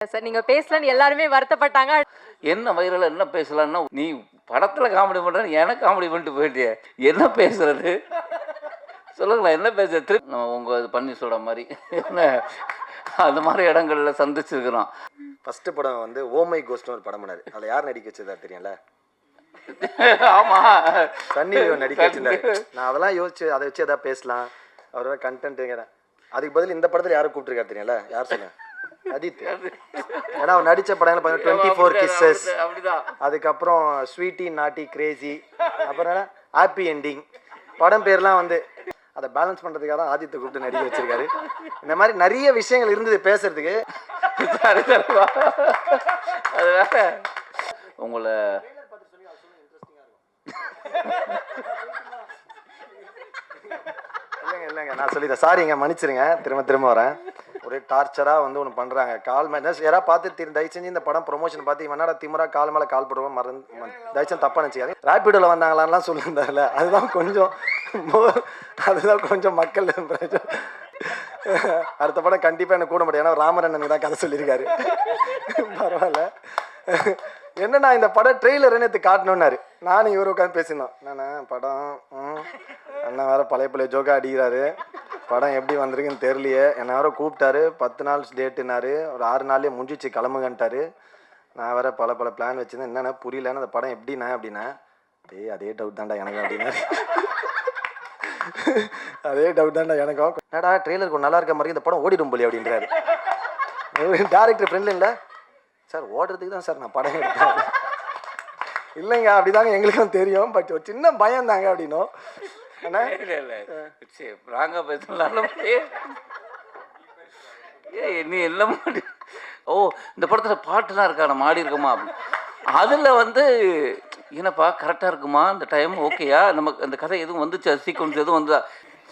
Sir நீங்க பேசலன்னு எல்லாருமே வருத்தப்பட்டாங்க. என்ன வைரல் என்ன பேசலாம்னா, நீ படத்துல காமெடி பண்றேன்னு எனக்கு காமெடி பண்ணிட்டு போயிட்டியே, என்ன பேசுறது சொல்லுங்களேன், என்ன பேசுறது? திருப்பி நம்ம உங்க இது பன்னீர்செல்வம் மாதிரி என்ன அந்த மாதிரி இடங்கள்ல சந்திச்சிருக்கிறோம். ஃபர்ஸ்ட் படம் வந்து ஓமை கோஸ்ட்னு ஒரு படம் பண்ணாரு. அதில் யார் நடிக்க வச்சதா தெரியும்ல? ஆமா, சன்னி லியோன் நடிக்க வச்சிருந்தாரு. நான் அதெல்லாம் யோசிச்சு அதை வச்சு எதாவது பேசலாம், அவரோட கண்டென்ட்டுங்கிறேன். அதுக்கு பதில் இந்த படத்தில் யாரும் கூப்பிட்டுருக்காரு தெரியும்ல? யார் சொன்னேன்? அஜித். ஏன்னா அவர் நடித்த படங்கள் பார்த்தீங்கன்னா 24 Kisses, அதுக்கப்புறம் ஸ்வீட்டி நாட்டி கிரேசி, அப்புறம் என்ன ஹாப்பி எண்டிங், படம் பேர்லாம் வந்து அதை பேலன்ஸ் பண்ணுறதுக்காக தான் ஆதித்தை கூப்பிட்டு நடிக்க வச்சிருக்காரு. இந்த மாதிரி நிறைய விஷயங்கள் இருந்தது பேசுறதுக்கு. அது வேற உங்களை இல்லைங்க நான் சொல்லிடுறேன், சாரிங்க மன்னிச்சிருங்க, திரும்ப வரேன். ஒரே டார்ச்சராக வந்து ஒன்று பண்ணுறாங்க. கால் மேலே யாராவது பார்த்து தயவு செஞ்சு இந்த படம் ப்ரொமோஷன் பார்த்து என்னடா திமுறா கால் மேலே கால் போடுவோம் தயவு செஞ்சு தப்பாக நினச்சிக்காது. ரேப்பிடோவில் வந்தாங்களான்லாம் சொல்லியிருந்தார்ல, அதுதான் கொஞ்சம் மக்கள் அடுத்த படம் கண்டிப்பாக எனக்கு கூட முடியும். ஏன்னா ராமரண்ணனுக்கு தான் கதை சொல்லியிருக்காரு. பரவாயில்ல. என்னன்னா இந்த படம் ட்ரெய்லர் நேற்று காட்டணுன்னாரு. நானும் இவரு உட்காந்து பேசியிருந்தோம். என்னண்ணா படம் அண்ணன் வேற பழைய ஜோக்கா அடிக்கிறாரு, படம் எப்படி வந்திருக்குன்னு தெரியலையே. என்ன வேற கூப்பிட்டாரு, 10 நாள் டேட்டுனாரு, ஒரு 6 நாள்லேயே முடிஞ்சிச்சு கிளம்புங்கன்ட்டாரு. நான் வேற பல பிளான் வச்சுருந்தேன். என்னென்ன புரியலன்னு அந்த படம் எப்படின்னா அப்படின்னா, அதே டவுட் தான்டா எனக்கு அப்படின்னாரு. அதே டவுட் தான்டா எனக்கும். என்னடா ட்ரெய்லருக்கு நல்லா இருக்க மாதிரி இந்த படம் ஓடிடும் போலி அப்படின்றாரு. டேரக்டர் ஃப்ரெண்ட்ல இல்லை சார், ஓடுறதுக்கு தான் சார் நான் படம் எடுத்தேன். இல்லைங்க அப்படிதாங்க எங்களுக்கும் தெரியும், பட் ஒரு சின்ன பயம் தாங்க அப்படின்னும். ராங்கா பேசலாம். நீ எல்லாம் ஓ இந்த படத்துல பாட்டுலாம் இருக்கா, நம்ம ஆடி இருக்கோமா, அதுல வந்து என்னப்பா கரெக்டாக இருக்குமா இந்த டைம், ஓகேயா நமக்கு அந்த கதை எதுவும் வந்துச்சா, சீக்வன்ஸ் எதுவும் வந்தா?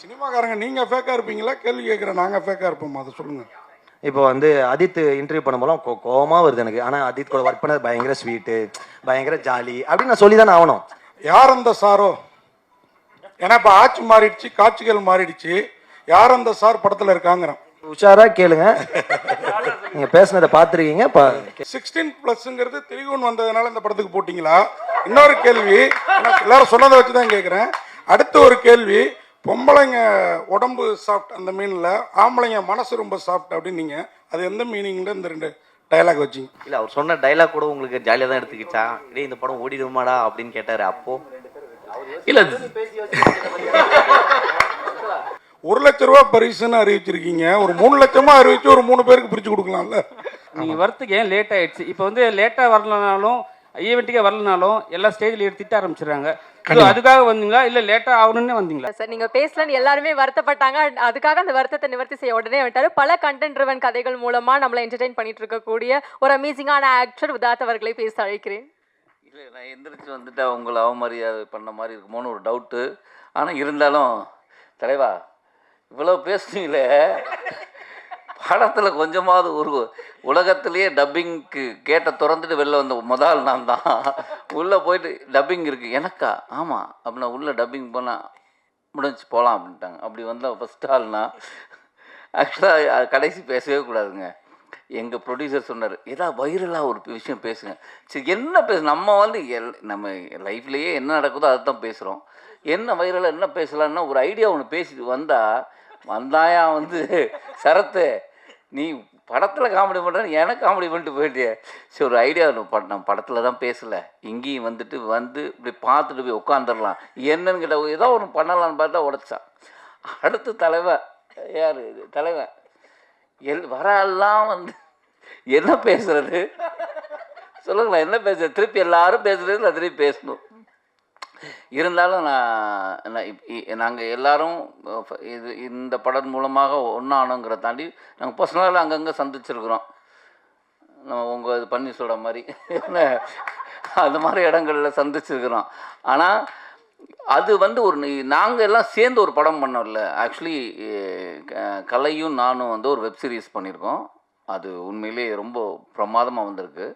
சினிமாக்காரங்க நீங்கள் ஃபேக்காக இருப்பீங்களா? கேள்வி கேட்குறேன், நாங்கள் ஃபேக்காக இருப்போமா? அதை சொல்லுங்கள். இப்போ வந்து அஜித் இன்டர்வியூ பண்ணும்போது கோவமாக வருது எனக்கு. ஆனால் அஜித் கூட ஒர்க் பண்ணது பயங்கர ஸ்வீட்டு, பயங்கர ஜாலி அப்படின்னு நான் சொல்லி தானே ஆகணும். யார் அந்த சாரோ? ஏன்னா இப்போ ஆட்சி மாறிடுச்சு, காட்சிகள் மாறிடுச்சு. யார் அந்த சார் படத்தில் இருக்காங்கிறோம். உஷாராக கேளுங்க, நீங்கள் பேசுனதை பார்த்துருக்கீங்க. இப்போ 16+ங்கிறது திரிகோன் வந்ததுனால இந்த படத்துக்கு போட்டிங்களா? இன்னொரு கேள்வி, எல்லாரும் சொன்னதை வச்சு தான் கேட்குறேன். அடுத்த ஒரு கேள்வி, பொம்பளைங்க உடம்பு சாஃப்ட் அந்த மீனில், ஆம்பளைங்க மனசு ரொம்ப சாஃப்ட் அப்படின்னு நீங்கள் அது எந்த மீனிங்கில் இந்த 2 டைலாக் வச்சிங்க? இல்லை, அவர் சொன்ன டைலாக் கூட உங்களுக்கு ஜாலியாக தான் எடுத்துக்கிச்சா? இதே இந்த படம் ஓடிடுமாடா அப்படின்னு கேட்டார். அப்போ இல்லை 1 லட்ச ரூபா பரிசுன்னு அறிவிச்சிருக்கீங்க, ஒரு 3 லட்சமா அறிவிச்சு ஒரு 3 பேருக்கு பிரிச்சு கொடுக்கலாம்ல. நீங்கள் வரத்துக்கு ஏன் லேட் ஆயிடுச்சு? இப்போ வந்து லேட்டாக வரலனாலும் ஈவெண்ட்டுக்கே வரலனாலும் எல்லா ஸ்டேஜ்லையும் திட்ட ஆரம்பிச்சிடுறாங்க. அதுக்காக வந்தீங்களா இல்லை லேட்டாக ஆகணும்னு வந்தீங்களா? சார் நீங்க பேசலன்னு எல்லாருமே வருத்தப்பட்டாங்க. அதுக்காக அந்த வருத்தத்தை நிவர்த்தி செய்ய உடனே வந்துட்டாரு. பல கண்டென்ட் ட்ரிவன் கதைகள் மூலமா நம்மளை என்டர்டெயின் பண்ணிட்டு இருக்கக்கூடிய ஒரு அமேசிங்கான ஆக்டர் விதாத் அவர்களை பேச அழைக்கிறேன். இல்லை நான் எந்திரிச்சு வந்துட்டு அவங்கள அவமரியாதை பண்ண மாதிரி இருக்குமோன்னு ஒரு டவுட்டு. ஆனால் இருந்தாலும் தலைவா இவ்வளோ பேசுனீங்களே, படத்தில் கொஞ்சமாவது ஒரு உலகத்திலேயே டப்பிங்க்கு கேட்டை திறந்துட்டு வெளில வந்த முதல் நான் தான். உள்ளே போயிட்டு டப்பிங் இருக்குது எனக்கா, ஆமாம் அப்படின்னா உள்ளே டப்பிங் போனால் முடிஞ்சு போகலாம் அப்படின்ட்டாங்க. அப்படி வந்தால் ஃபஸ்ட் ஆள்னா ஆக்சுவலாக கடைசி பேசவே கூடாதுங்க. எங்கள் ப்ரொடியூசர் சொன்னார், ஏதாவது வைரலாக ஒரு விஷயம் பேசுங்க. சரி என்ன நம்ம வந்து நம்ம லைஃப்லேயே என்ன நடக்குதோ அதை தான் பேசுகிறோம். என்ன வைரலாக என்ன பேசலான்னா ஒரு ஐடியா ஒன்று பேசிட்டு வந்தாயா வந்து சரத்து நீ படத்தில் காமெடி பண்ணுறேன்னு எனக்கு காமெடி பண்ணிட்டு போயிட்டியே. சரி ஒரு ஐடியா நம்ம படத்தில் தான் பேசலை, இங்கேயும் வந்து இப்படி பார்த்துட்டு போய் உட்காந்துடலாம் என்னன்னு கேட்ட ஏதோ ஒன்று பண்ணலான்னு பார்த்தா உடைச்சான். அடுத்து தலைவன் யார் தலைவன் வரெல்லாம் வந்து என்ன பேசுறது சொல்லுங்களேன், என்ன பேசுறது? திருப்பி எல்லாரும் பேசுறது நான் திருப்பி பேசணும். இருந்தாலும் நாங்கள் எல்லாரும் இந்த படம் மூலமாக ஒன்றானோங்கிற தாண்டி நாங்கள் பர்சனலாக அங்கங்கே சந்திச்சிருக்கிறோம். நம்ம உங்கள் இது பன்னீர்செல்வம் மாதிரி அந்த மாதிரி இடங்களில் சந்திச்சிருக்கிறோம். ஆனால் அது வந்து நாங்கள் எல்லாம் சேர்ந்து ஒரு படம் பண்ணோம்ல. ஆக்சுவலி கலையும் நானும் வந்து ஒரு வெப் சீரிஸ் பண்ணியிருக்கோம். அது உண்மையிலே ரொம்ப பிரமாதமாக வந்திருக்கு.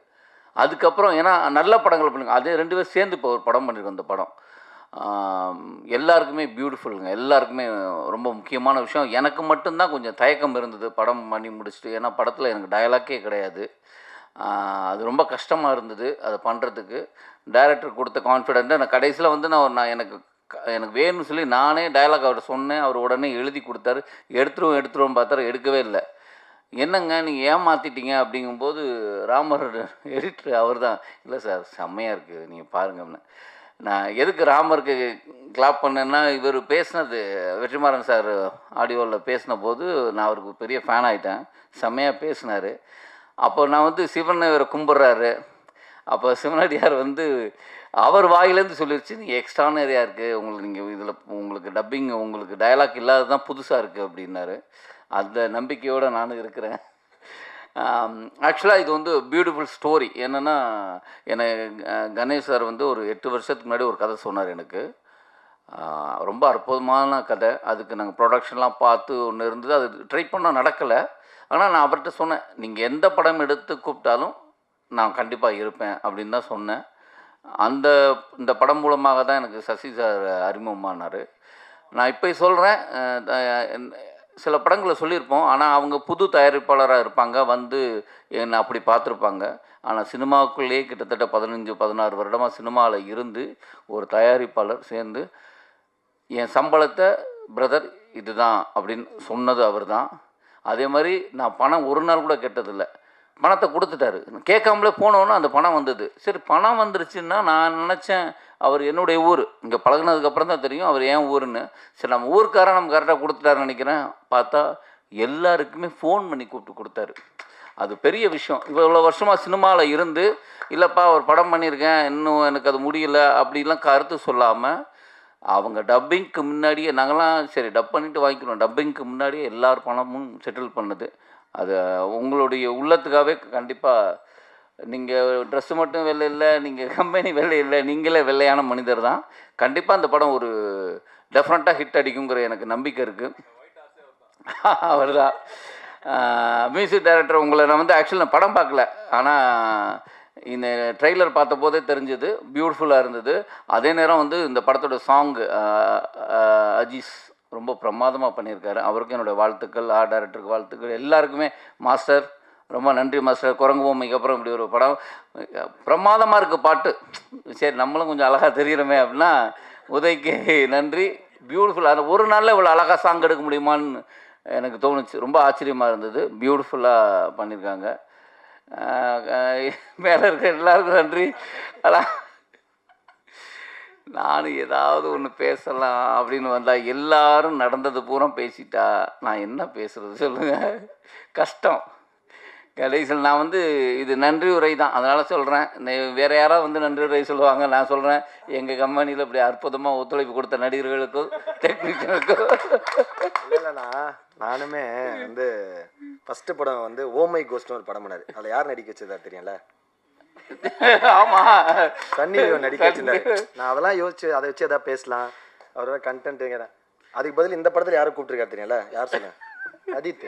அதுக்கப்புறம் ஏன்னா நல்ல படங்கள் பண்ணுங்க, அதே 2 பேர் சேர்ந்து இப்போ ஒரு படம் பண்ணியிருக்கோம். அந்த படம் எல்லாருக்குமே பியூட்டிஃபுல்லுங்க. எல்லாருக்குமே ரொம்ப முக்கியமான விஷயம். எனக்கு மட்டும்தான் கொஞ்சம் தயக்கம் இருந்தது படம் பண்ணி முடிச்சுட்டு. ஏன்னா படத்தில் எனக்கு டயலாக்கே கிடையாது. அது ரொம்ப கஷ்டமாக இருந்தது அதை பண்ணுறதுக்கு. டைரக்டர் கொடுத்த கான்ஃபிடென்ட்டு நான் கடைசியில் வந்து நான் எனக்கு வேணும்னு சொல்லி நானே டயலாக் அவர்கிட்ட சொன்னேன். அவர் உடனே எழுதி கொடுத்தாரு. எடுத்துருவோம் பார்த்தாரு, எடுக்கவே இல்லை. என்னங்க நீங்கள் ஏமாற்றிட்டீங்க அப்படிங்கும்போது ராமர் எடிட்டர் அவர் தான், இல்லை சார் செம்மையாக இருக்குது நீங்கள் பாருங்கன்னு. நான் எதுக்கு ராமருக்கு கிளாப் பண்ணேன்னா, இவர் பேசினது வெற்றிமாறன் சார் ஆடியோவில் பேசின போது நான் அவருக்கு பெரிய ஃபேன் ஆகிட்டேன். செம்மையாக பேசினார். அப்போ நான் வந்து சிவன் இவரை கும்பிட்றாரு. அப்போ சிவனடியார் வந்து அவர் வாயிலேருந்து சொல்லிடுச்சு, நீங்கள் எக்ஸ்ட்ரானரியாக இருக்குது, நீங்கள் இதில் உங்களுக்கு டப்பிங் உங்களுக்கு டயலாக் இல்லாத தான் புதுசாக இருக்குது அப்படின்னாரு. அந்த நம்பிக்கையோடு நானும் இருக்கிறேன். ஆக்சுவலாக இது வந்து பியூட்டிஃபுல் ஸ்டோரி. என்னென்னா, கணேஷ் சார் வந்து ஒரு 8 வருஷத்துக்கு முன்னாடி ஒரு கதை சொன்னார் எனக்கு. ரொம்ப அற்புதமான கதை. அதுக்கு நாங்கள் ப்ரொடக்ஷன்லாம் பார்த்து ஒன்று இருந்தது. அது ட்ரை பண்ண நடக்கலை. ஆனால் நான் அவர்கிட்ட சொன்னேன், நீங்கள் எந்த படம் எடுத்து கூப்பிட்டாலும் நான் கண்டிப்பாக இருப்பேன் அப்படின்னு தான் சொன்னேன். இந்த படம் மூலமாக தான் எனக்கு சசி சார் அறிமுகமானார். நான் இப்போ சொல்கிறேன், சில படங்களை சொல்லியிருப்போம். ஆனால் அவங்க புது தயாரிப்பாளராக இருப்பாங்க, வந்து என்னை அப்படி பார்த்துருப்பாங்க. ஆனால் சினிமாவுக்குள்ளேயே கிட்டத்தட்ட 15-16 வருடமாக சினிமாவில் இருந்து ஒரு தயாரிப்பாளர் சேர்ந்து என் சம்பளத்தை பிரதர் இதுதான் அப்படின்னு சொன்னது அவர் தான். அதே மாதிரி நான் பணம் ஒரு நாள் கூட கேட்டதில்லை. பணத்தை கொடுத்துட்டாரு. கேட்காமலே போனோன்னா அந்த பணம் வந்தது. சரி, பணம் வந்துருச்சுன்னா நான் நினச்சேன் அவர் என்னுடைய ஊர். இங்கே பழகினதுக்கப்புறம் தான் தெரியும் அவர் ஏன் ஊருன்னு. சரி, நம்ம ஊருக்காரன் நம்ம கரெக்டாக கொடுத்துட்டாருன்னு நினைக்கிறேன். பார்த்தா எல்லாருக்குமே ஃபோன் பண்ணி கூப்பிட்டு கொடுத்தாரு. அது பெரிய விஷயம். இவ்வளோ வருஷமாக சினிமாவில் இருந்து, இல்லைப்பா ஒரு படம் பண்ணியிருக்கேன், இன்னும் எனக்கு அது முடியல அப்படிலாம் கருத்து சொல்லாமல், அவங்க டப்பிங்க்கு முன்னாடியே நாங்களாம் சரி டப் பண்ணிவிட்டு வாங்கிக்கிறோம், டப்பிங்க்கு முன்னாடியே எல்லார் பணமும் செட்டில் பண்ணது. அது உங்களுடைய உள்ளத்துக்காகவே கண்டிப்பாக. நீங்கள் ட்ரெஸ்ஸு மட்டும் வெள்ளை இல்லை, நீங்கள் கம்பெனி வெள்ளை இல்லை, நீங்களே வெள்ளையான மனிதர் தான். கண்டிப்பாக அந்த படம் ஒரு டெஃபினட்டாக ஹிட் அடிக்குங்கிற எனக்கு நம்பிக்கை இருக்குது. அவர் தான் மியூசிக் டைரக்டர். உங்களை நான் வந்து ஆக்சுவலி நான் படம் பார்க்கல, ஆனால் இந்த ட்ரெய்லர் பார்த்த போதே தெரிஞ்சது, பியூட்டிஃபுல்லாக இருந்தது. அதே நேரம் வந்து இந்த படத்தோட சாங்கு அஜீஸ் ரொம்ப பிரமாதமாக பண்ணியிருக்காரு. அவருக்கும் என்னுடைய வாழ்த்துக்கள், டைரக்டருக்கு வாழ்த்துக்கள், எல்லாருக்குமே. மாஸ்டர் ரொம்ப நன்றி மாஸ்டர். குரங்கு பொம்மைக்கு அப்புறம் இப்படி ஒரு படம் பிரமாதமாக இருக்குது. பாட்டு சரி நம்மளும் கொஞ்சம் அழகாக தெரிகிறோமே அப்படின்னா உதய்க்கு நன்றி. பியூட்டிஃபுல்லாக ஒரு நாளில் இவ்வளோ அழகாக சாங் எடுக்க முடியுமான்னு எனக்கு தோணுச்சு. ரொம்ப ஆச்சரியமாக இருந்தது. பியூட்டிஃபுல்லாக பண்ணியிருக்காங்க. மேலே இருக்க எல்லாருக்கும் நன்றி. அதான் நானும் ஏதாவது ஒன்று பேசலாம் அப்படின்னு வந்தால் எல்லாரும் நடந்தது பூரா பேசிட்டா நான் என்ன பேசுகிறது சொல்லுங்கள், கஷ்டம். கடைசியில் நான் வந்து இது நன்றி உரை தான், அதனால் சொல்கிறேன். வேறு யாராவது வந்து நன்றி உரை சொல்லுவாங்க, நான் சொல்கிறேன் எங்கள் கம்பெனியில் இப்படி அற்புதமாக ஒத்துழைப்பு கொடுத்த நடிகர்களுக்கும் டெக்னீஷியனுக்கும். இல்லைண்ணா, நானுமே வந்து ஃபஸ்ட்டு படம் வந்து ஓமை கோஸ்ட்னு ஒரு படம் பண்ணார். அதில் யார் நடிக்க வச்சதா தெரியும்ல? ஆமாம், சன்னி லியோன் நடிக்க வச்சிருந்தாரு. நான் அதெல்லாம் யோசிச்சு அதை வச்சு எதாவது பேசலாம், அவரோட கண்டென்ட்டுங்கிறேன். அதுக்கு பதில் இந்த படத்தில் யாரும் கூப்பிட்டுருக்காரு தெரியும்ல? யார் சொல்லுங்க? அஜித்.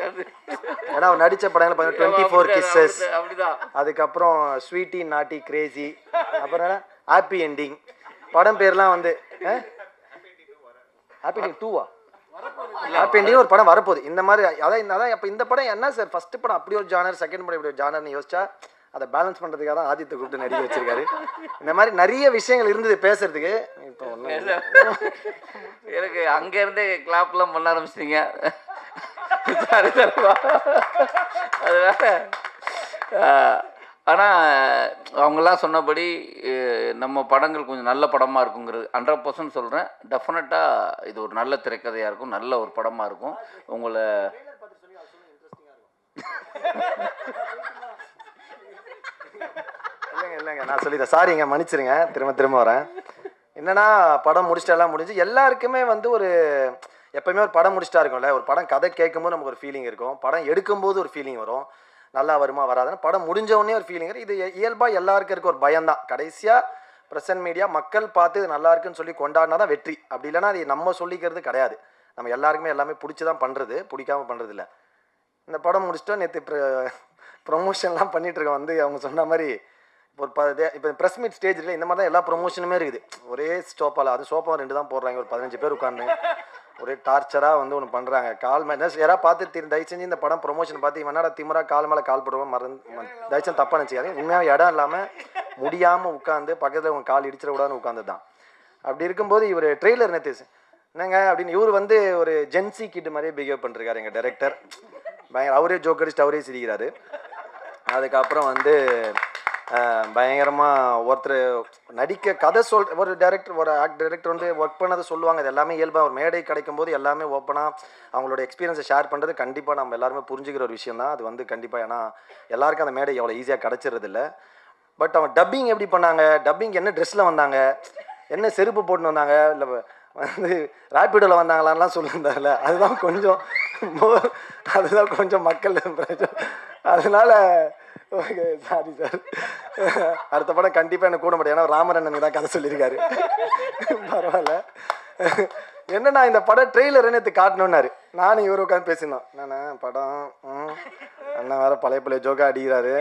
ஏன்னா அவர் நடித்த படங்கள் பார்த்தீங்கன்னா 24 Kisses, அதுக்கப்புறம் ஸ்வீட்டி நாட்டி கிரேசி, அப்புறம் என்ன ஹாப்பி எண்டிங். படம் பேர்லாம் வந்து ஹாப்பி எண்டிங் 2வா? ஹாப்பி எண்டிங் ஒரு படம் வரப்போகுது. இந்த மாதிரி அதான் அப்போ இந்த படம் என்ன சார், ஃபர்ஸ்ட் படம் அப்படி ஒரு ஜானர், செகண்ட் படம் இப்படி ஒரு ஜானர்னு யோசிச்சா அதை பேலன்ஸ் பண்ணுறதுக்காக தான் ஆதித்தை கூப்பிட்டு நடிக்க வச்சிருக்காரு. இந்த மாதிரி நிறைய விஷயங்கள் இருந்தது பேசுறதுக்கு. இப்போ ஒன்றும் எனக்கு அங்கேருந்தே கிளாப்லாம் பண்ண ஆரம்பிச்சிட்டிங்க. சாரி சார்வா, அது வேற. ஆனால் அவங்கெல்லாம் சொன்னபடி நம்ம படங்கள் கொஞ்சம் நல்ல படமாக இருக்குங்கிறது 100% சொல்கிறேன். டெஃபினட்டாக இது ஒரு நல்ல திரைக்கதையாக இருக்கும், நல்ல ஒரு படமாக இருக்கும். உங்களை இல்லைங்க நான் சொல்லிட்டேன், சாரிங்க மன்னிச்சிருங்க, திரும்ப வரேன். என்னன்னா படம் முடிச்சிட்டெல்லாம் முடிஞ்சு எல்லாருக்குமே வந்து ஒரு எப்போயுமே ஒரு படம் முடிச்சிட்டா இருக்கும்ல, ஒரு படம் கதை கேட்கும்போது நமக்கு ஒரு ஃபீலிங் இருக்கும், படம் எடுக்கும்போது ஒரு ஃபீலிங் வரும், நல்லா வருமா வராதுன்னு. படம் முடிஞ்ச உடனே ஒரு ஃபீலிங். இது இயல்பாக எல்லாருக்கும் இருக்க ஒரு பயம்தான். கடைசியாக ப்ரெசன்ட் மீடியா மக்கள் பார்த்து இது நல்லா இருக்குன்னு சொல்லி கொண்டாடினா தான் வெற்றி. அப்படி இல்லைன்னா அது நம்ம சொல்லிக்கிறது கிடையாது. நம்ம எல்லாருக்குமே எல்லாமே பிடிச்சி தான் பண்ணுறது, பிடிக்காம பண்ணுறது இல்லை. இந்த படம் முடிச்சிட்டோம், நேற்று ப்ரொமோஷன்லாம் பண்ணிகிட்ருக்கோம். வந்து அவங்க சொன்ன மாதிரி ஒரு இப்போ ப்ரெஸ் மீட் ஸ்டேஜில் இந்த மாதிரி தான் எல்லா ப்ரொமோஷனுமே இருக்குது. ஒரே சோப்பால், அது சோப்பா 2 தான் போடுறாங்க, ஒரு 15 பேர் உட்காந்து ஒரே டார்ச்சராக வந்து ஒன்று பண்ணுறாங்க. கால் மேலே யாராவது பார்த்து தயவு செஞ்சு இந்த படம் ப்ரொமோஷன் பார்த்து இவனடா திமிரா கால் மேலே கால் போடுவோம் தயவு செஞ்சு தப்பாக நினச்சிக்காது. உண்மையாக இடம் இல்லாமல் முடியாமல் உட்காந்து பக்கத்தில் உங்கள் கால் இடிச்சிடக்கூடாதுன்னு உட்காந்து தான். அப்படி இருக்கும்போது இவர் ட்ரெய்லர் நேற்று என்னங்க அப்படின்னு இவர் வந்து ஒரு ஜென்சி கிட் மாதிரியே பிஹேவ் பண்ணிருக்காரு எங்கள் டைரக்டர். பயங்கர அவரே ஜோக் அடிச்சுட்டு அவரே சிரிக்கிறாரு. அதுக்கப்புறம் வந்து பயங்கரமாக ஒருத்தர் நடிக்க கதை ஒரு டைரக்டர் டைரக்டர் வந்து ஒர்க் பண்ணதை சொல்லுவாங்க. அது எல்லாமே இயல்பாக ஒரு மேடை கிடைக்கும் போது எல்லாமே ஓப்பனாக அவங்களோட எக்ஸ்பீரியன்ஸை ஷேர் பண்ணுறது கண்டிப்பாக நம்ம எல்லாருமே புரிஞ்சுக்கிற ஒரு விஷயம் தான் அது வந்து கண்டிப்பாக. ஏன்னா எல்லாருக்கும் அந்த மேடை எவ்வளோ ஈஸியாக கிடச்சிறது இல்லை. பட் அவன் டப்பிங் எப்படி பண்ணாங்க, டப்பிங் என்ன ட்ரெஸ்ஸில் வந்தாங்க, என்ன செருப்பு போட்டுன்னு வந்தாங்க, இல்லை வந்து ரேப்பிடோவில் வந்தாங்களான்லாம் சொல்லியிருந்தாங்கல்ல, அதுதான் கொஞ்சம் மக்கள் அதனால ஓகே சாரி சார். அடுத்த படம் கண்டிப்பாக எனக்கு கூட முடியும். ஏன்னா ராமரண்ணனுக்கு தான் கதை சொல்லியிருக்காரு. பரவாயில்ல. என்னன்னா இந்த படம் ட்ரெய்லர் நேற்று காட்டணுன்னாரு. நானும் இவரு உட்காந்து பேசியிருந்தோம். என்னண்ணா படம் அண்ணன் வேறு பழைய ஜோக்கா அடிக்கிறாரு,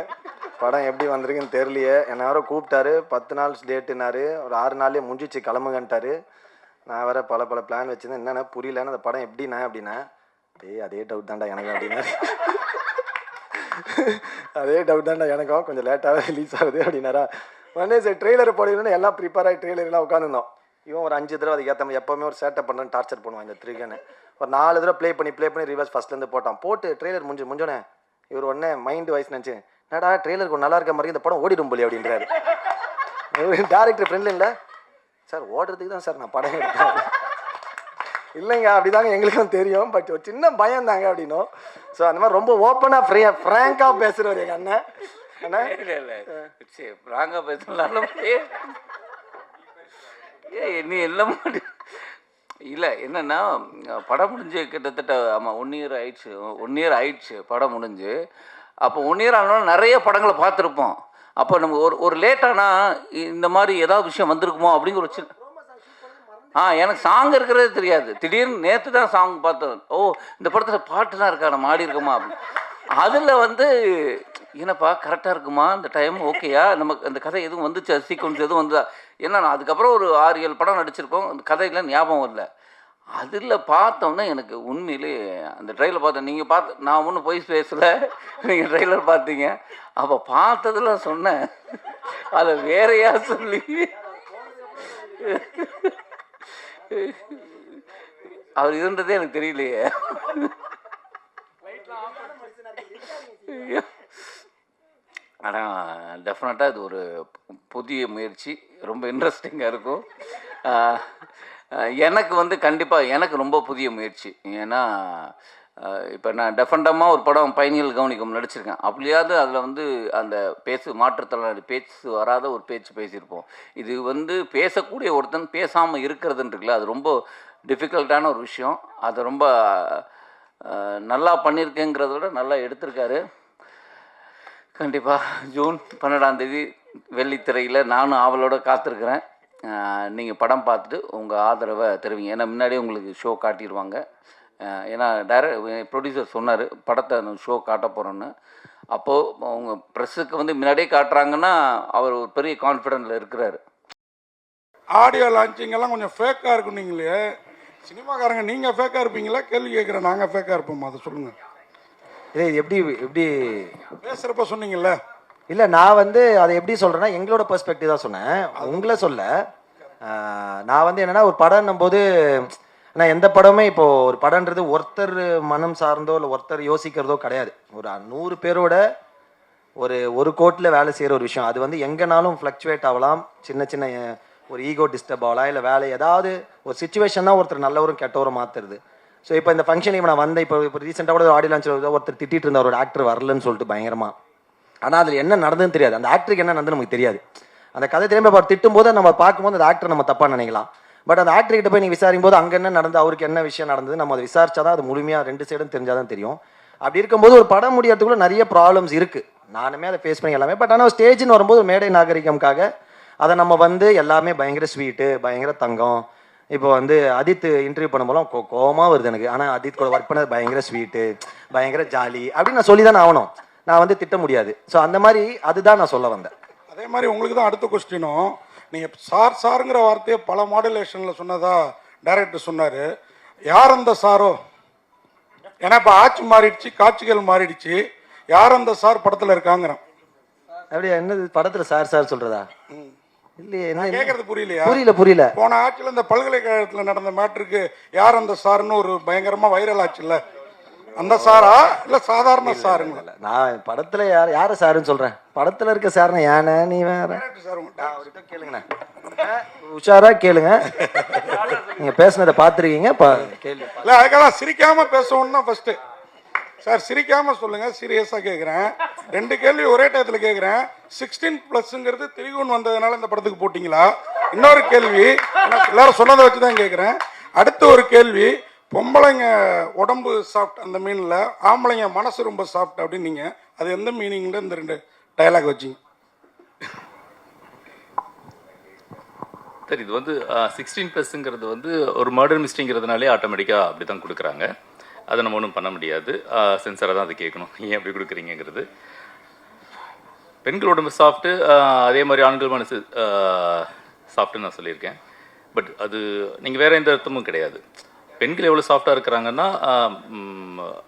படம் எப்படி வந்திருக்குன்னு தெரியலையே. என்னை வேறு கூப்பிட்டாரு, 10 நாள் டேட்டுனாரு, ஒரு 6 நாள்லேயே முடிஞ்சிச்சு கிளம்புங்கன்ட்டாரு. நான் வேறு பல பிளான் வச்சுருந்தேன். என்னென்ன புரியலன்னு அந்த படம் எப்படிண்ணா அப்படின்னா, அதே டவுட் தான்டா எனக்கு அப்படின்னா. அதே டவுட் தான்டா எனக்கும், கொஞ்சம் லேட்டாகவே ரிலீஸ் ஆகுது அப்படின்னாரா. உடனே சரி ட்ரெய்லர் போடணும்னு எல்லாம் ப்ரிப்பேர் ஆகி ட்ரெய்லர்லாம் உட்காந்துருந்தோம். இவன் ஒரு 5 தடவை அதுக்கு ஏற்ற மாதிரி எப்போவுமே ஒரு சேட்டை பண்ணுறேன்னு டார்ச்சர் பண்ணுவான் இந்த த்ரிகன்னு. ஒரு 4 தடவை ப்ளே பண்ணி ரிவர்ஸ் ஃபஸ்ட்லேருந்து போட்டு ட்ரெய்லர் முடிஞ்சோடனே இவர் உடனே மைண்ட் வாய்ஸ் நினச்சி என்னடா ட்ரெய்லருக்கு நல்லா இருக்க மாதிரி இந்த படம் ஓடிடும் போலி அப்படின்றாரு. டேரக்டர் ஃப்ரெண்ட்ல இல்லை சார், ஓடுறதுக்கு தான் சார் நான் படம் எடுத்தேன். இல்லைங்க அப்படிதாங்க எங்களுக்கும் தெரியும், பட் ஒரு சின்ன பயம் தாங்க அப்படின்னும். ஸோ அந்த மாதிரி ரொம்ப ஓப்பனாக ஃப்ராங்காக பேசுகிறவர் எங்கள் அண்ணன். அண்ணா இல்லை ஃப்ராங்காக பேசலாம் நீ எல்லாம் இல்லை. என்னென்னா படம் முடிஞ்சு கிட்டத்தட்ட ஆமாம் 1 இயர் ஆயிடுச்சு படம் முடிஞ்சு. அப்போ 1 இயர் ஆனாலும் நிறைய படங்களை பார்த்துருப்போம். அப்போ நம்ம ஒரு லேட்டானா இந்த மாதிரி ஏதாவது விஷயம் வந்திருக்குமோ அப்படிங்கிற ஒரு சின்ன எனக்கு சாங் இருக்கிறதே தெரியாது. திடீர்னு நேற்று தான் சாங் பார்த்தேன். ஓ இந்த படத்தில் பாட்டுலாம் இருக்கா, நம்ம ஆடி இருக்கோமா அப்படின்னு. அதில் வந்து என்னப்பா கரெக்டாக இருக்குமா இந்த டைம், ஓகேயா நமக்கு அந்த கதை எதுவும் வந்துச்சா, சீக்வன்ஸ் எதுவும் வந்ததா. ஏன்னா நான் அதுக்கப்புறம் ஒரு 6-7 படம் நடிச்சிருக்கோம், அந்த கதையெல்லாம் ஞாபகம் இல்லை. அதில் பார்த்தோன்னா எனக்கு உண்மையிலே அந்த ட்ரெயிலர் பார்த்தேன். நீங்கள் பார்த்து நான் ஒன்றும் போய் பேசலை, நீங்கள் ட்ரெய்லர் பார்த்தீங்க. அப்போ பார்த்ததெல்லாம் சொன்னேன், அதை வேறையா சொல்லி அவர் இருந்ததே எனக்கு தெரியலையே. ஆனால் டெஃபினட்டாக இது ஒரு புதிய முயற்சி, ரொம்ப இன்ட்ரெஸ்டிங்காக இருக்கும். எனக்கு வந்து கண்டிப்பாக எனக்கு ரொம்ப புதிய முயற்சி. ஏன்னா இப்போ நான் டெஃபண்டமாக ஒரு படம் பயணிகள் கவனிக்கும் நடிச்சிருக்கேன். அப்படியாவது அதில் வந்து அந்த மாற்றுத்திறனாளி பேச்சு வராத ஒரு பேச்சு பேசியிருப்போம். இது வந்து பேசக்கூடிய ஒருத்தன் பேசாமல் இருக்கிறதுன்னு இருக்குல்ல, அது ரொம்ப டிஃபிகல்ட்டான ஒரு விஷயம். அதை ரொம்ப நல்லா பண்ணியிருக்கேங்கிறத விட நல்லா எடுத்திருக்காரு. கண்டிப்பாக ஜூன் 12ஆம் தேதி வெள்ளித்திரையில் நானும் ஆவலோடு காத்திருக்கிறேன். நீங்கள் படம் பார்த்துட்டு உங்கள் ஆதரவை தருவீங்க. ஏன்னா முன்னாடியே உங்களுக்கு ஷோ காட்டிடுவாங்க. ஏன்னா ப்ரொடியூசர் சொன்னார் படத்தை ஷோ காட்ட போகிறோன்னு. அப்போது அவங்க ப்ரெஸ்ஸுக்கு வந்து முன்னாடியே காட்டுறாங்கன்னா அவர் ஒரு பெரிய கான்ஃபிடென்ட்டில் இருக்கிறாரு. ஆடியோ லான்ச்சிங்கெல்லாம் கொஞ்சம் ஃபேக்காக இருக்கும். நீங்களே சினிமாக்காரங்க நீங்கள் ஃபேக்காக இருப்பீங்களா? கேள்வி கேட்குறேன், நாங்கள் ஃபேக்காக இருப்போமா? அதை சொல்லுங்கள். இல்லை எப்படி பேசுகிறப்ப சொன்னீங்கல்ல. இல்லை நான் வந்து அதை எப்படி சொல்கிறேன்னா எங்களோட பெர்ஸ்பெக்டிவ் தான் சொன்னேன், உங்களை சொல்ல. நான் வந்து என்னென்னா ஒரு படம்னும் போது ஆனால் எந்த படமே இப்போது ஒரு படம்ன்றது ஒருத்தர் மனம் சார்ந்தோ இல்லை ஒருத்தர் யோசிக்கிறதோ கிடையாது. ஒரு 100 பேரோட ஒரு கோட்டில் வேலை செய்கிற ஒரு விஷயம். அது வந்து எங்கேனாலும் ஃப்ளக்சுவேட் ஆகலாம், சின்ன சின்ன ஒரு ஈகோ டிஸ்டர்ப் ஆகலாம், இல்லை வேலை ஏதாவது ஒரு சுச்சுவேஷன் தான் ஒருத்தர் நல்லவரும் கெட்டவரும் மாற்றுறது. ஸோ இப்போ இந்த ஃபங்க்ஷன் இப்போ நான் வந்தேன், இப்போ ரீசெண்டாக கூட ஒரு ஆடியோ லான்ச்சில் ஒருத்தர் திட்டிகிட்டு இருந்தார் ஒரு ஆக்டர் வரலன்னு சொல்லிட்டு பயங்கரமாக. ஆனால் அதில் என்ன நடந்ததுன்னு தெரியாது, அந்த ஆக்டருக்கு என்ன நடந்து நமக்கு தெரியாது. அந்த கதை திரும்ப அவர் திட்டும் போது நம்ம பார்க்கும்போது அந்த ஆக்டர் நம்ம தப்பாக நினைக்கலாம். பட் அந்த ஆக்டர்கிட்ட போய் நீங்கள் விசாரிக்கும் போது அங்கே என்ன நடந்து அவருக்கு என்ன விஷயம் நடந்தது நம்ம அதை விசாரிச்சா தான் அது முழுமையாக 2 சைடும் தெரிஞ்சால் தான் தெரியும். அப்படி இருக்கும்போது ஒரு படம் முடியறதுக்குள்ள நிறைய ப்ராப்ளம்ஸ் இருக்குது. நானுமே அதை ஃபேஸ் பண்ணி எல்லாமே. பட் ஆனால் ஸ்டேஜ்னு வரும்போது மேடை நாகரிகம்காக அதை நம்ம வந்து எல்லாமே பயங்கர ஸ்வீட்டு, பயங்கர தங்கம். இப்போ வந்து அஜித் இன்டர்வியூ பண்ணும்போது கோவமாக வருது எனக்கு. ஆனால் அஜித் கூட ஒர்க் பண்ணது பயங்கர ஸ்வீட்டு, பயங்கர ஜாலி அப்படின்னு நான் சொல்லி தான் ஆகணும். நான் வந்து திட்ட முடியாது. ஸோ அந்த மாதிரி அதுதான் நான் சொல்ல வந்தேன். அதே மாதிரி உங்களுக்கு தான் அடுத்த கொஸ்டினும். நீங்கள் சாருங்கிற வார்த்தையை பல மாடுலேஷனில் சொன்னதா டைரக்டர் சொன்னார். யார் அந்த சாரோ? ஏன்னா இப்போ ஆட்சி மாறிடுச்சு, காட்சிகள் மாறிடுச்சு. யார் அந்த சார் படத்தில் இருக்காங்கிறேன். அப்படியா? என்னது படத்துல சார் சார் சொல்றதா? இல்லையே. என்ன கேட்கறது புரியலையா? புரியல. போன ஆட்சியில் இந்த பல்கலைக்கழகத்தில் நடந்த மேட்ருக்கு யார் அந்த சார்னு ஒரு பயங்கரமா வைரல் ஆச்சுல்ல, அந்த சாரா இல்ல சாதாரண சாருங்களா? நான் படத்துல யார சாருன்னு சொல்றேன். படத்துல இருக்க சார்னா யானை நீ வேற கேளுங்கண்ணா, உஷாரா கேளுங்க. நீங்க பேசுனதை பார்த்துருக்கீங்க, கேள்வி இல்ல அதுக்காக சிரிக்காம பேசணும்னா ஃபர்ஸ்ட் சார் சிரிக்காம சொல்லுங்க. சீரியஸா கேட்குறேன். 2 கேள்வி ஒரே டயத்துல கேட்குறேன். 16+ திரிகூன் வந்ததுனால இந்த படத்துக்கு போட்டிங்களா? இன்னொரு கேள்வி, எல்லாரும் சொன்னதை வச்சு தான் கேட்குறேன். அடுத்த ஒரு கேள்வி, பொம்பளைங்க உடம்பு சாஃப்ட் அந்த மீனில், ஆம்பளைங்க மனசு ரொம்ப சாஃப்ட் அப்படின்னீங்க. அது எந்த மீனிங்ல இந்த 2 டயலாக் வச்சிங்க? சார் இது வந்து 16+ங்கிறது வந்து ஒரு மர்டர் மிஸ்டேங்கிறதுனாலே ஆட்டோமேட்டிக்காக அப்படி தான் கொடுக்குறாங்க. அதை நம்ம ஒன்றும் பண்ண முடியாது. சென்சராக தான் அதை கேட்கணும், ஏன் அப்படி கொடுக்குறீங்கிறது. பெண்கள் உடம்பு சாஃப்ட்டு, அதே மாதிரி ஆண்கள் மனசு சாஃப்ட்டுன்னு நான் சொல்லியிருக்கேன். பட் அது நீங்கள் வேறு எந்த அர்த்தமும் கிடையாது. பெண்கள் எவ்வளோ சாஃப்டாக இருக்கிறாங்கன்னா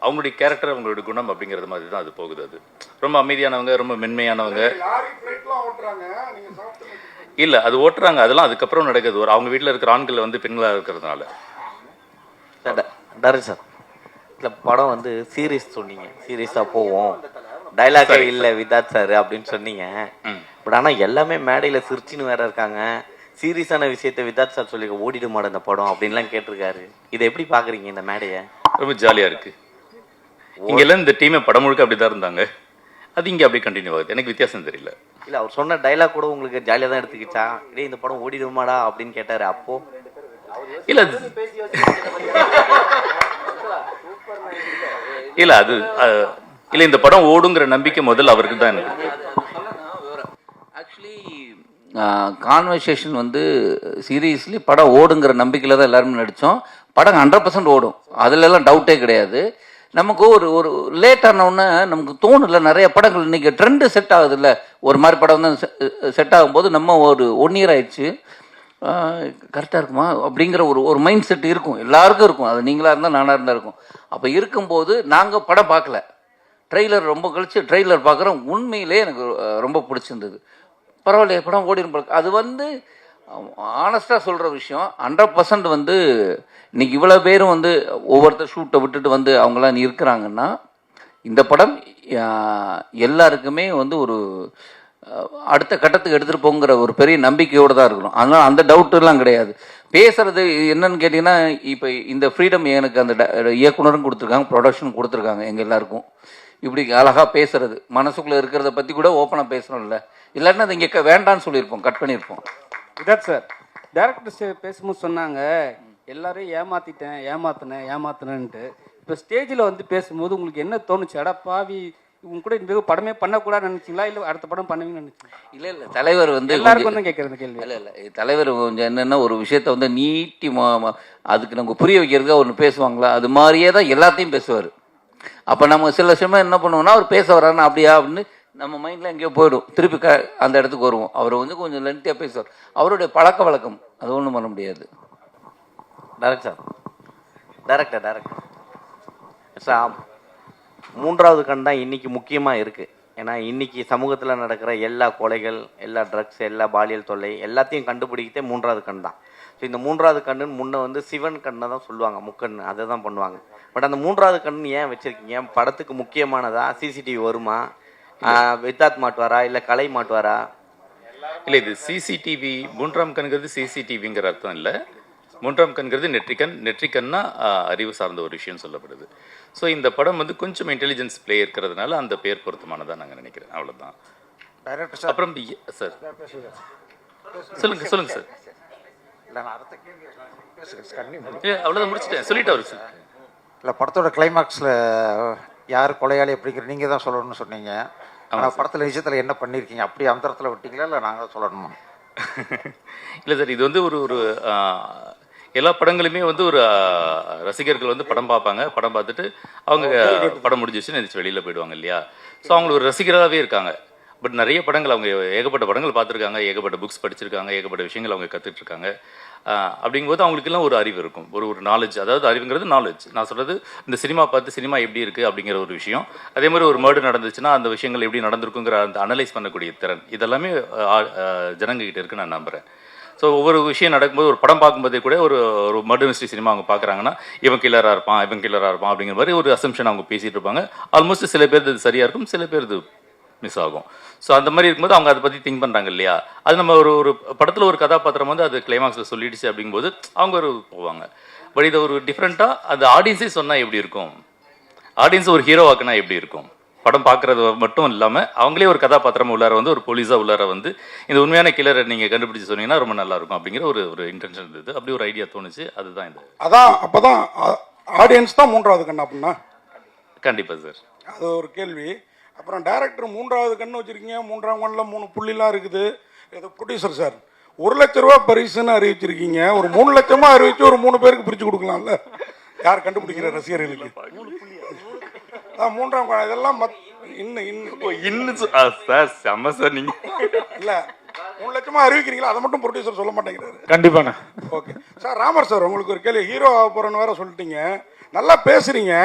அவங்களுடைய கேரக்டர், அவங்களுடைய குணம் அப்படிங்கிறது மாதிரி தான் அது போகுது. அது ரொம்ப அமைதியானவங்க, ரொம்ப மென்மையானவங்க இல்லை, அது ஓட்டுறாங்க. அதெல்லாம் அதுக்கப்புறம் நடக்குது. ஒரு அவங்க வீட்டில் இருக்கிற ஆண்கள் வந்து பெண்களாக இருக்கிறதுனால. டேரக்டர் சார், இல்லை படம் வந்து சீரியஸ் சொன்னீங்க, சீரியஸாக போவோம், டைலாகே இல்லை விதாத் சார் அப்படின்னு சொன்னீங்க. பட் ஆனால் எல்லாமே மேடையில் சிரிச்சின்னு வேற இருக்காங்க. சீரியஸான விஷயத்த விதாத் சார் சொல்லி ஓடிடு மாட இந்த படம் அப்படின்லாம் கேட்டிருக்காரு. இதை எப்படி பார்க்குறீங்க இந்த மேடையை? ரொம்ப ஜாலியாக இருக்குது. இங்கெல்லாம் இந்த டீமை படம் முழுக்க அப்படி தான் இருந்தாங்க. அது இங்கே அப்படியே கண்டினியூ ஆகுது. எனக்கு வித்தியாசம் தெரியல. இல்லை அவர் சொன்ன டைலாக் கூட உங்களுக்கு ஜாலியாக தான் எடுத்துக்கிச்சா? இதே இந்த படம் ஓடிடுமாடா அப்படின்னு கேட்டார். அப்போ இல்லை இல்லை அது இல்லை, இந்த படம் ஓடுங்கிற நம்பிக்கை முதல்ல அவருக்கு தான். எனக்கு ஆக்சுவலி கான்வர்சேஷன் வந்து சீரியஸ்லி படம் ஓடுங்கிற நம்பிக்கையில் தான் எல்லாருமே நடித்தோம். படம் 100% ஓடும், அதுலலாம் டவுட்டே கிடையாது. நமக்கு ஒரு லேட் ஆனவுடனே நமக்கு தோணுல, நிறைய படங்கள் இன்னைக்கு ட்ரெண்டு செட் ஆகுது இல்லை, ஒரு மாதிரி படம் வந்து செட் ஆகும்போது நம்ம ஒரு 1 இயர் ஆயிடுச்சு கரெக்டாக இருக்குமா அப்படிங்கிற ஒரு மைண்ட் செட் இருக்கும், எல்லாருக்கும் இருக்கும். அது நீங்களாக இருந்தால் நானாக இருந்தால் இருக்கும். அப்போ இருக்கும்போது நாங்கள் படம் பார்க்கல, ட்ரெய்லர் ரொம்ப கழிச்சு ட்ரெய்லர் பார்க்குறோம். உண்மையிலே எனக்கு ரொம்ப பிடிச்சிருந்தது. பரவாயில்லையே படம் ஓடிடும். அது வந்து ஆனஸ்டாக சொல்கிற விஷயம். 100% வந்து இன்னைக்கு இவ்வளோ பேரும் வந்து ஒவ்வொருத்தர் ஷூட்டை விட்டுட்டு வந்து அவங்களாம் இருக்கிறாங்கன்னா, இந்த படம் எல்லாருக்குமே வந்து ஒரு அடுத்த கட்டத்துக்கு எடுத்துகிட்டு போங்கிற ஒரு பெரிய நம்பிக்கையோடு தான் இருக்கணும். அதனால் அந்த டவுட்டுலாம் கிடையாது. பேசுறது என்னன்னு கேட்டிங்கன்னா, இப்போ இந்த ஃப்ரீடம் எனக்கு அந்த இயக்குனரும் கொடுத்துருக்காங்க, ப்ரொடக்ஷன் கொடுத்துருக்காங்க எங்கள் எல்லாருக்கும். இப்படி அழகாக பேசுறது, மனசுக்குள்ளே இருக்கிறத பற்றி கூட ஓப்பனாக பேசணும்ல, இல்லாட்டினா அது இங்கே வேண்டான்னு சொல்லியிருப்போம், கட் பண்ணியிருப்போம். விதாத் சார், டேரக்டர் பேசும்போது சொன்னாங்க எல்லாரையும் ஏமாத்தினேன்ட்டு. இப்போ ஸ்டேஜில் வந்து பேசும்போது உங்களுக்கு என்ன தோணுச்சு? அடா பாவி, உங்க கூட இந்த படமே பண்ணக்கூடாதுன்னு நினைச்சிங்களா, இல்லை அடுத்த படம் பண்ணுவீங்கன்னு நினைச்சீங்களா? இல்லை தலைவர் வந்து எல்லாருக்கும் தான் கேட்குறது கேள்வி. இல்லை தலைவர் கொஞ்சம் என்னென்னா ஒரு விஷயத்த வந்து நீட்டி அதுக்கு நம்ம புரிய வைக்கிறதுக்காக ஒன்று பேசுவாங்களா, அது மாதிரியே தான் எல்லாத்தையும் பேசுவார். அப்போ நம்ம சில சமயம் என்ன பண்ணுவோம்னா, அவர் பேச வர்றாருன்னா அப்படியா அப்படின்னு நம்ம மைண்டில் எங்கேயோ போயிடும், திருப்பி அந்த இடத்துக்கு வருவோம். அவர் வந்து கொஞ்சம் லென்த்தியாக பேசுவார், அவருடைய பழக்க வழக்கம், அது ஒன்றும் பண்ண முடியாது. டேரக்டர் சார், 3வது கண் தான் இன்னைக்கு முக்கியமாக இருக்குது. ஏன்னா இன்னைக்கு சமூகத்தில் நடக்கிற எல்லா கொலைகள், எல்லா ட்ரக்ஸ், எல்லா பாலியல் தொல்லை எல்லாத்தையும் கண்டுபிடிக்கிட்டே 3வது கண் தான். ஸோ இந்த 3வது கண்ணுன்னு முன்ன வந்து சிவன் கண்ணை தான் சொல்லுவாங்க, முக்கண், அதை தான் பண்ணுவாங்க. பட் அந்த 3வது கண் ஏன் வச்சுருக்கீங்க? படத்துக்கு முக்கியமானதா? சிசிடிவி வருமா? வித்தாத் மாட்டுவாரா, இல்லை கலை மாட்டுவாரா? இல்லை, இது சிசிடிவி 3ஆம் கண்கிறது சிசிடிவிங்கிற அர்த்தம் இல்லை. 3ஆம் கண்கிறது நெற்றிக்கன்னா அறிவு சார்ந்த ஒரு விஷயம் சொல்லப்படுது. ஸோ இந்த படம் வந்து கொஞ்சம் இன்டெலிஜென்ஸ் பிளே இருக்கிறதுனால அந்த பேர் பொருத்தமானதான் நாங்கள் நினைக்கிறேன். அவ்வளோதான். அப்புறம் சார் சொல்லுங்க சார். அவ்வளோதான், முடிச்சுட்டேன், சொல்லிட்டு அவரு சார். இல்லை, படத்தோட கிளைமாக்ஸில் யார் கொலையாளி அப்படிங்கிற நீங்கள் தான் சொல்லணும்னு சொன்னீங்க. ஆனால் படத்தில் நிஜத்தில் என்ன பண்ணியிருக்கீங்க? அப்படி அந்தரத்தில் விட்டீங்களா, இல்லை நாங்கள் சொல்லணுமா? இல்லை சார், இது வந்து ஒரு எல்லா படங்களுமே வந்து ஒரு ரசிகர்கள் வந்து படம் பார்ப்பாங்க, படம் பார்த்துட்டு அவங்க படம் முடிஞ்சிச்சுன்னு நினச்சி வெளியில் போயிடுவாங்க இல்லையா. ஸோ அவங்களுக்கு ஒரு ரசிகராகவே இருக்காங்க. பட் நிறைய படங்கள் அவங்க ஏகப்பட்ட படங்கள் பார்த்துருக்காங்க, ஏகப்பட்ட புக்ஸ் படிச்சிருக்காங்க, ஏகப்பட்ட விஷயங்கள் அவங்க கற்றுட்டு இருக்காங்க. அப்படிங்கும்போது அவங்களுக்கெல்லாம் ஒரு அறிவு இருக்கும், ஒரு நாலேஜ். அதாவது அறிவுங்கிறது நாலேஜ். நான் சொல்கிறது இந்த சினிமா பார்த்து சினிமா எப்படி இருக்குது அப்படிங்கிற ஒரு விஷயம். அதே மாதிரி ஒரு மர்டர் நடந்துச்சுன்னா அந்த விஷயங்கள் எப்படி நடந்திருக்குங்கிற அந்த அனலைஸ் பண்ணக்கூடிய திறன் இதெல்லாமே ஜனங்ககிட்ட இருக்குன்னு நான் நம்புகிறேன். ஸோ ஒவ்வொரு விஷயம் நடக்கும்போது ஒரு படம் பார்க்கும்போதே கூட ஒரு மர்டர் மிஸ்ட்ரி சினிமா அவங்க பார்க்குறாங்கன்னா இவன் கில்லராக இருப்பான் அப்படிங்கிற மாதிரி ஒரு அசம்ஷன் அவங்க பேசிகிட்டு இருப்பாங்க. ஆல்மோஸ்ட் சில பேர் இது சரியாக இருக்கும், சில பேர் இது மிஸ் ஆகும். ஸோ அந்த மாதிரி இருக்கும்போது அவங்க அதை பற்றி திங்க் பண்ணுறாங்க இல்லையா. அது நம்ம ஒரு படத்தில் ஒரு கதாபாத்திரம் வந்து அது கிளைமாக்ஸில் சொல்லிடுச்சு அப்படிங்கும்போது அவங்க போவாங்க. பட் இதை ஒரு டிஃப்ரெண்ட்டாக அந்த ஆடியன்ஸே சொன்னால் எப்படி இருக்கும், ஆடியன்ஸ் ஒரு ஹீரோவாக்குனா எப்படி இருக்கும், படம் பார்க்குறது மட்டும் இல்லாமல் அவங்களே ஒரு கதாபாத்திரம் உள்ளார வந்து ஒரு போலீஸாக உள்ளார வந்து இந்த உண்மையான கில்லரை நீங்கள் கண்டுபிடிச்சு சொன்னீங்கன்னா ரொம்ப நல்லா இருக்கும் அப்படிங்கிற ஒரு இன்டென்ஷன் இருந்தது. அப்படி ஒரு ஐடியா தோணுச்சு. அதுதான் இந்த அப்போ தான் ஆடியன்ஸ் தான் மூன்றாவது கண் அப்படின்னா. கண்டிப்பாக சார், அது ஒரு கேள்வி. அப்புறம் டைரக்டர் மூன்றாவது கண்ணு வச்சுருக்கீங்க, மூன்றாம் கண்ணில் 3 புள்ளிலாம் இருக்குது. இது ப்ரொடியூசர் சார் 1 லட்ச ரூபா பரிசுன்னு அறிவிச்சிருக்கீங்க. ஒரு 3 லட்சமா அறிவிச்சு ஒரு 3 பேருக்கு பிரித்து கொடுக்கலாம்ல, யார் கண்டுபிடிக்கிற ரசிகர்களுக்கு. மூன்றாம் இதெல்லாம் இன்னும் சார் செம்ம சார். நீங்கள் இல்லை 3 லட்சமா அறிவிக்கிறீங்களா, அதை மட்டும் ப்ரொடியூசர் சொல்ல மாட்டேங்கிறாரு. கண்டிப்பாண்ணா. Okay sir. ராமர் சார், உங்களுக்கு ஒரு கேள்வி. ஹீரோ ஆக போகிறேன்னு வேற சொல்லிட்டீங்க, நல்லா பேசுறீங்க.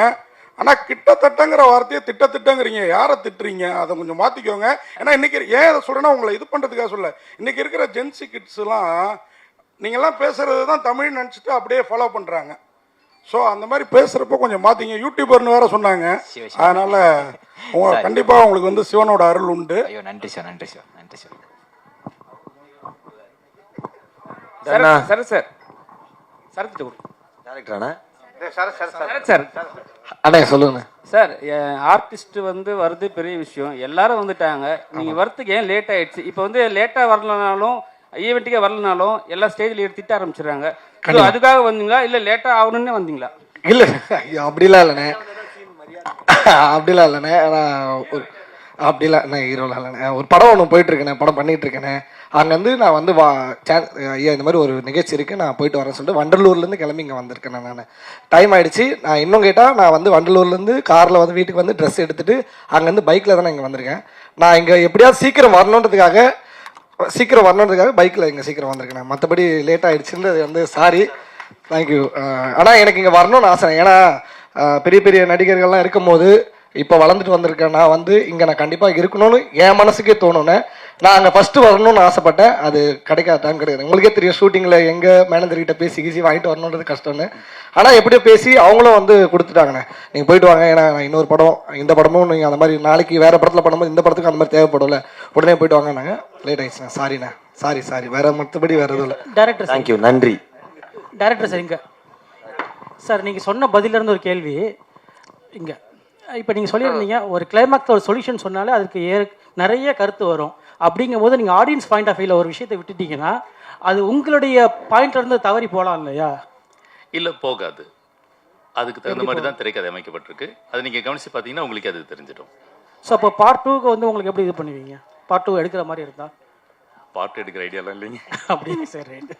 ஆனால் கிட்டத்தட்டங்கிற வார்த்தையை திட்டங்கிறீங்க. யாரை திட்டுறீங்க அதை கொஞ்சம் மாற்றிக்கோங்க. ஏன்னா இன்னைக்கு ஏன் அதை சொல்கிறேன்னா உங்களை இது பண்ணுறதுக்காக சொல்ல, இன்னைக்கு இருக்கிற ஜென்சி கிட்ஸ்லாம் நீங்கள்லாம் பேசுறது தான் தமிழ் நினச்சிட்டு அப்படியே ஃபாலோ பண்ணுறாங்க. ஸோ அந்த மாதிரி பேசுகிறப்போ கொஞ்சம் மாற்றிங்க. யூடியூபர்னு வேற சொன்னாங்க, அதனால கண்டிப்பாக உங்களுக்கு வந்து சிவனோட அருள் உண்டு. நன்றி சார், நன்றி சார், நன்றி சார். சார் சார் சரத்து டேரக்டரானா சார் அண்ணே சொல்லுங்க சார். ஆர்டிஸ்ட் வந்து வருது பெரிய விஷயம், எல்லாரும் வந்துட்டாங்க. நீங்கள் வரத்துக்கு ஏன் லேட் ஆயிடுச்சு? இப்போ வந்து லேட்டாக வரலனாலும் ஈவெண்ட்டுக்கே வரலனாலும் எல்லா ஸ்டேஜ்ல திட்ட ஆரம்பிச்சிடுறாங்க. அதுக்காக வந்தீங்களா இல்லை லேட்டாக ஆகணும்னு வந்தீங்களா? இல்லை ஐயோ அப்படிலாம் இல்லைண்ணே, அப்படிலாம் இல்லைண்ணே. அப்படிலாம் நான் ஹீரோலாம் இல்லைண்ணே. ஒரு படம் ஒன்று போயிட்டுருக்கேண்ணே, படம் பண்ணிகிட்டு இருக்கேண்ணே. அங்கேருந்து நான் வந்து ஐயா இந்த மாதிரி ஒரு நிகழ்ச்சி இருக்குது, நான் போயிட்டு வரேன்னு சொல்லிட்டு வண்டலூர்லேருந்து கிளம்பி இங்கே வந்திருக்கேன். நான் டைம் ஆகிடுச்சு. நான் இன்னும் கேட்டால் நான் வந்து வண்டலூர்லேருந்து காரில் வந்து வீட்டுக்கு வந்து ட்ரெஸ் எடுத்துகிட்டு அங்கேருந்து பைக்கில் தான் நான் இங்கே வந்திருக்கேன். நான் இங்கே எப்படியாவது சீக்கிரம் வரணுன்றதுக்காக பைக்கில் இங்கே சீக்கிரம் வந்திருக்கேன். மற்றபடி லேட் ஆகிடுச்சுன்றது வந்து சாரி, தேங்க்யூ. ஆனால் எனக்கு இங்கே வரணும்னு ஆசை. ஏன்னா பெரிய பெரிய நடிகர்கள்லாம் இருக்கும்போது இப்போ வளர்ந்துட்டு வந்திருக்கேன். நான் வந்து இங்கே நான் கண்டிப்பாக இருக்கணும்னு என் மனசுக்கே தோணுன்னு நான் அங்கே ஃபஸ்ட்டு வரணும்னு ஆசைப்பட்டேன். அது கிடைக்காதான் கிடையாது. உங்களுக்கே தெரியும், ஷூட்டிங்கில் எங்கள் மேனேஜர்கிட்ட பேசி கீசி வாங்கிட்டு வரணுன்றது கஷ்டம்னு. ஆனால் எப்படியோ பேசி அவங்களும் வந்து கொடுத்துட்டாங்கண்ணே, நீங்கள் போயிட்டு வாங்க. ஏன்னா நான் இன்னொரு படம், இந்த படமும் நீங்கள் அந்த மாதிரி நாளைக்கு வேறு படத்தில் பண்ணும்போது இந்த படத்துக்கு அந்த மாதிரி தேவைப்படும்ல, உடனே போயிட்டு வாங்கினாங்க. லேட் ஆகிடுச்சுண்ணே, சாரிண்ணே, சாரி. வேறு மற்றபடி வேறு எதுவும் இல்லை. டேரக்டர் தேங்க்யூ, நன்றி. டேரக்டர் சார், இங்கே சார் நீங்கள் சொன்ன பதிலிருந்து ஒரு கேள்வி. இங்கே இப்போ நீங்கள் சொல்லியிருந்தீங்க ஒரு கிளைமாக்ஸ் ஒரு சொல்யூஷன் சொன்னாலே அதுக்கு நிறைய கருத்து வரும். அப்படிங்கும் போது நீங்கள் ஆடியன்ஸ் பாயிண்ட் ஆஃப் வியூவில் ஒரு விஷயத்தை விட்டுட்டீங்கன்னா அது உங்களுடைய பாயிண்ட்லேருந்து தவறி போகலாம் இல்லையா? இல்லை, போகாது. அதுக்கு தகுந்த மாதிரி தான் திரைக்கதை அமைக்கப்பட்டிருக்கு. அதை நீங்கள் கவனித்து பார்த்தீங்கன்னா உங்களுக்கு அது தெரிஞ்சிடும். ஸோ அப்போ பார்ட் 2க்கு வந்து உங்களுக்கு எப்படி இது பண்ணுவீங்க? பார்ட் 2 எடுக்கிற மாதிரி இருந்தால்? பார்ட் எடுக்கிற ஐடியாலாம் இல்லைங்க. அப்படிங்க சார், ரைட்.